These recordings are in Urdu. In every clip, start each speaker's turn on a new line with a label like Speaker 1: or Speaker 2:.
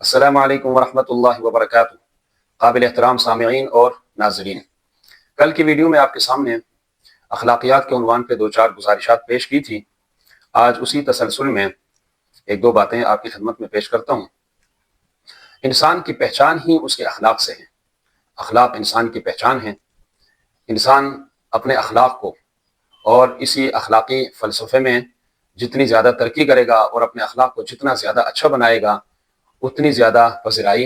Speaker 1: السلام علیکم ورحمۃ اللہ وبرکاتہ۔ قابل احترام سامعین اور ناظرین، کل کی ویڈیو میں آپ کے سامنے اخلاقیات کے عنوان پہ 2-4 گزارشات پیش کی تھی۔ آج اسی تسلسل میں 1-2 باتیں آپ کی خدمت میں پیش کرتا ہوں۔ انسان کی پہچان ہی اس کے اخلاق سے ہے۔ اخلاق انسان کی پہچان ہے۔ انسان اپنے اخلاق کو اور اسی اخلاقی فلسفے میں جتنی زیادہ ترقی کرے گا اور اپنے اخلاق کو جتنا زیادہ اچھا بنائے گا، اتنی زیادہ پذیرائی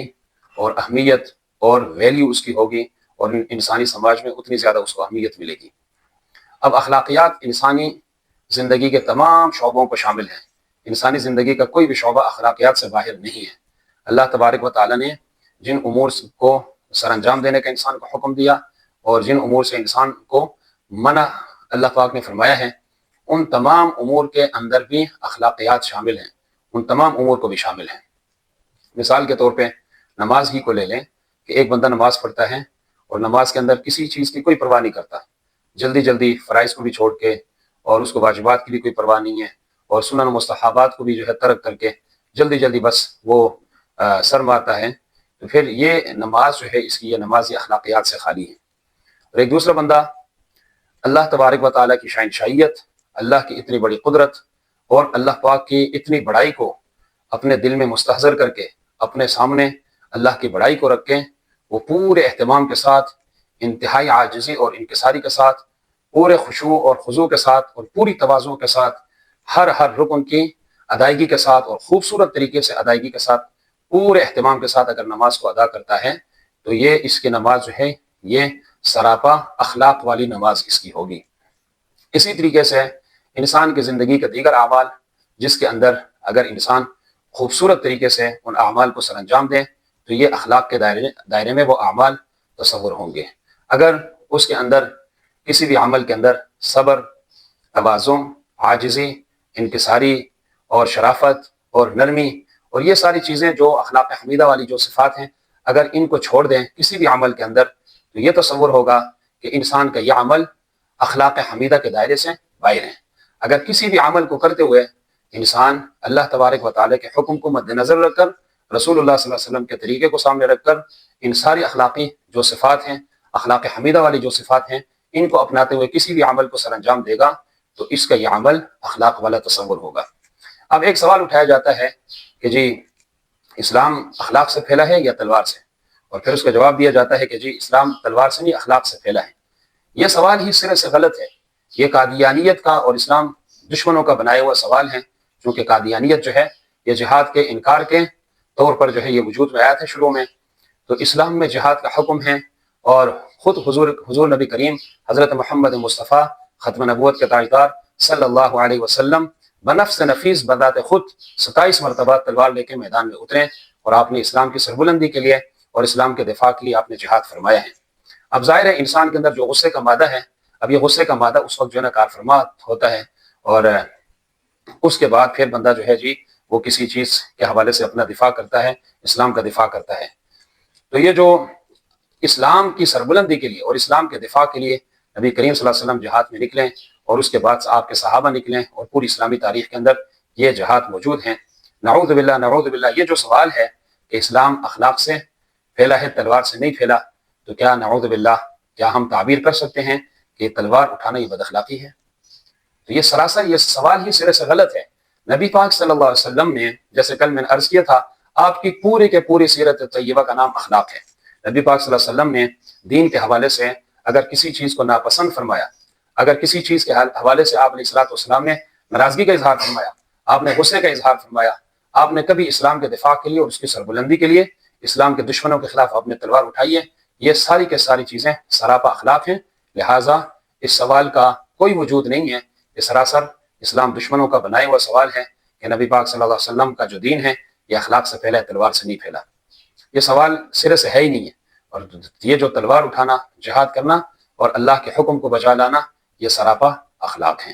Speaker 1: اور اہمیت اور ویلیو اس کی ہوگی، اور انسانی سماج میں اتنی زیادہ اس کو اہمیت ملے گی۔ اب اخلاقیات انسانی زندگی کے تمام شعبوں کو شامل ہیں۔ انسانی زندگی کا کوئی بھی شعبہ اخلاقیات سے باہر نہیں ہے۔ اللہ تبارک و تعالیٰ نے جن امور کو سر انجام دینے کا انسان کو حکم دیا اور جن امور سے انسان کو منع اللہ پاک نے فرمایا ہے، ان تمام امور کے اندر بھی اخلاقیات شامل ہیں، ان تمام امور کو بھی شامل ہیں۔ مثال کے طور پہ نماز ہی کو لے لیں کہ ایک بندہ نماز پڑھتا ہے اور نماز کے اندر کسی چیز کی کوئی پرواہ نہیں کرتا، جلدی جلدی فرائض کو بھی چھوڑ کے، اور اس کو واجبات کی بھی کوئی پرواہ نہیں ہے، اور سنن و مستحبات کو بھی ترک کر کے جلدی جلدی بس وہ سر مارتا ہے، تو پھر یہ نماز اس کی یہ نماز اخلاقیات سے خالی ہے۔ اور ایک دوسرا بندہ اللہ تبارک و تعالیٰ کی شاہنشاہیت، اللہ کی اتنی بڑی قدرت اور اللہ پاک کی اتنی بڑائی کو اپنے دل میں مستحضر کر کے اپنے سامنے اللہ کی بڑائی کو رکھ کے وہ پورے اہتمام کے ساتھ، انتہائی عاجزی اور انکساری کے ساتھ، پورے خشوع اور خضوع کے ساتھ اور پوری تواضع کے ساتھ ہر رکن کی ادائیگی کے ساتھ اور خوبصورت طریقے سے ادائیگی کے ساتھ پورے اہتمام کے ساتھ اگر نماز کو ادا کرتا ہے تو یہ اس کی نماز یہ سراپا اخلاق والی نماز اس کی ہوگی۔ اسی طریقے سے انسان کی زندگی کے دیگر اعمال جس کے اندر اگر انسان خوبصورت طریقے سے ان اعمال کو سر انجام دیں تو یہ اخلاق کے دائرے میں وہ اعمال تصور ہوں گے۔ اگر اس کے اندر کسی بھی عمل کے اندر صبر، تواضع، عاجزی، انکساری اور شرافت اور نرمی اور یہ ساری چیزیں جو اخلاق حمیدہ والی جو صفات ہیں، اگر ان کو چھوڑ دیں کسی بھی عمل کے اندر تو یہ تصور ہوگا کہ انسان کا یہ عمل اخلاق حمیدہ کے دائرے سے باہر ہے۔ اگر کسی بھی عمل کو کرتے ہوئے انسان اللہ تبارک و تعالیٰ کے حکم کو مد نظر رکھ کر، رسول اللہ صلی اللہ علیہ وسلم کے طریقے کو سامنے رکھ کر ان ساری اخلاقی جو صفات ہیں، اخلاق حمیدہ والی جو صفات ہیں، ان کو اپناتے ہوئے کسی بھی عمل کو سر انجام دے گا تو اس کا یہ عمل اخلاق والا تصور ہوگا۔ اب ایک سوال اٹھایا جاتا ہے کہ جی اسلام اخلاق سے پھیلا ہے یا تلوار سے؟ اور پھر اس کا جواب دیا جاتا ہے کہ جی اسلام تلوار سے نہیں، اخلاق سے پھیلا ہے۔ یہ سوال ہی سرے سے غلط ہے۔ یہ قادیانیت کا اور اسلام دشمنوں کا بنایا ہوا سوال ہے، چونکہ قادیانیت یہ جہاد کے انکار کے طور پر یہ وجود میں آیا تھا شروع میں۔ تو اسلام میں جہاد کا حکم ہے، اور خود حضور نبی کریم حضرت محمد مصطفیٰ ختم نبوت کے تاجدار صلی اللہ علیہ وسلم بنفس نفیس بذات خود 27 مرتبہ تلوار لے کے میدان میں اترے، اور آپ نے اسلام کی سربلندی کے لیے اور اسلام کے دفاع کے لیے آپ نے جہاد فرمایا ہے۔ اب ظاہر ہے انسان کے اندر جو غصے کا مادہ ہے، اب یہ غصے کا مادہ اس وقت کار فرما ہوتا ہے، اور اس کے بعد پھر بندہ وہ کسی چیز کے حوالے سے اپنا دفاع کرتا ہے، اسلام کا دفاع کرتا ہے۔ تو یہ جو اسلام کی سربلندی کے لیے اور اسلام کے دفاع کے لیے نبی کریم صلی اللہ علیہ وسلم جہاد میں نکلیں، اور اس کے بعد آپ کے صحابہ نکلیں، اور پوری اسلامی تاریخ کے اندر یہ جہاد موجود ہیں۔ نعوذ باللہ یہ جو سوال ہے کہ اسلام اخلاق سے پھیلا ہے، تلوار سے نہیں پھیلا، تو کیا نعوذ باللہ کیا ہم تعبیر کر سکتے ہیں کہ یہ تلوار اٹھانا یہ بد اخلاقی ہے؟ تو یہ سراسر یہ سوال ہی سرے سے غلط ہے۔ نبی پاک صلی اللہ علیہ وسلم نے، جیسے کل میں نے عرض کیا تھا، آپ کی پوری سیرت طیبہ کا نام اخلاق ہے۔ نبی پاک صلی اللہ علیہ وسلم نے دین کے حوالے سے اگر کسی چیز کو ناپسند فرمایا، اگر کسی چیز کے حوالے سے آپ علیہ الصلوۃ والسلام نے ناراضگی کا اظہار فرمایا، آپ نے غصے کا اظہار فرمایا، آپ نے کبھی اسلام کے دفاع کے لیے اور اس کی سربلندی کے لیے اسلام کے دشمنوں کے خلاف آپ نے تلوار اٹھائی ہے، یہ ساری کے ساری چیزیں سراپا اخلاق ہیں۔ لہٰذا اس سوال کا کوئی وجود نہیں ہے۔ یہ سراسر اسلام دشمنوں کا بنایا ہوا سوال ہے کہ نبی پاک صلی اللہ علیہ وسلم کا جو دین ہے یہ اخلاق سے پھیلا ہے، تلوار سے نہیں پھیلا۔ یہ سوال سرے سے ہے ہی نہیں ہے۔ اور یہ جو تلوار اٹھانا، جہاد کرنا اور اللہ کے حکم کو بجا لانا، یہ سراپا اخلاق ہیں۔